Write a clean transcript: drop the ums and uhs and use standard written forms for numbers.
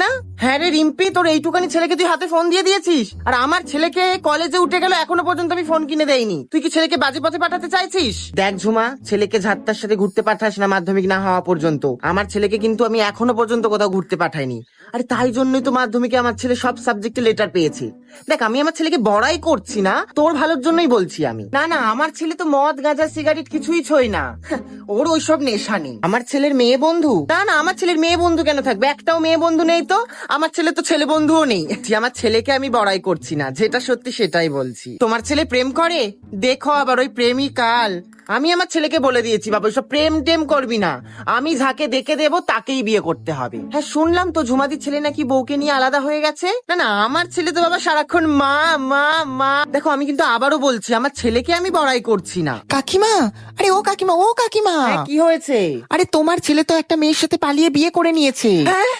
না? হ্যাঁ রে রিম্পি, তোর এইটুকানি ছেলেকে তুই হাতে ফোন দিয়ে দিয়েছিস, আর আমার ছেলেকে কলেজে উঠে গেল এখনো পর্যন্ত আমি ফোন কিনে দেইনি। তুই কি ছেলেকে বাজে পথে পাঠাতে চাইছিস? দেখ ঝুমা, ছেলেকে ঝাত্তার সাথে ঘুরতে পাঠাস না মাধ্যমিক না হওয়া পর্যন্ত। আমার ছেলেকে কিন্তু আমি এখনো পর্যন্ত কোথাও ঘুরতে পাঠাইনি। আর তাই জন্যই তো মাধ্যমিকে আমার ছেলে সব সাবজেক্টে লেটার পেয়েছে। দেখ, আমি আমার ছেলেকে বড়াই করছি না, তোর ভালোর জন্যই বলছি আমি। না না, আমার ছেলে তো মদ গাঁজা সিগারেট কিছুই ছোয় না। ওর ওইসব নেশা নেই। আমার ছেলের মেয়ে বন্ধু? না না, আমার ছেলের মেয়ে বন্ধু কেন থাকবে? একটাও মেয়ে বন্ধু নেই তো। আমার ছেলে তো ছেলে বন্ধুও নেই। আমার ছেলেকে আমি বড়াই করছি না, যেটা সত্যি সেটাই বলছি। তোমার ছেলে প্রেম করে? দেখো আবার ওই প্রেমী কাল। আমি আমার ছেলেকে বলে দিয়েছি, বাবা সব প্রেম টেম করবি না, আমি যাকে দেখে দেবো তাকেই বিয়ে করতে হবে। হ্যাঁ শুনলাম তো ঝুমাদির ছেলে নাকি বউকে নিয়ে আলাদা হয়ে গেছে। না না, আমার ছেলে তো বাবা সারাক্ষণ মা মা মা। দেখো, আমি কিন্তু আবারও বলছি, আমার ছেলেকে আমি বড়াই করছি না। কাকিমা, আরে ও কাকিমা, ও কাকিমা, হ্যাঁ, কি হয়েছে? আরে তোমার ছেলে তো একটা মেয়ের সাথে পালিয়ে বিয়ে করে নিয়েছে। হ্যাঁ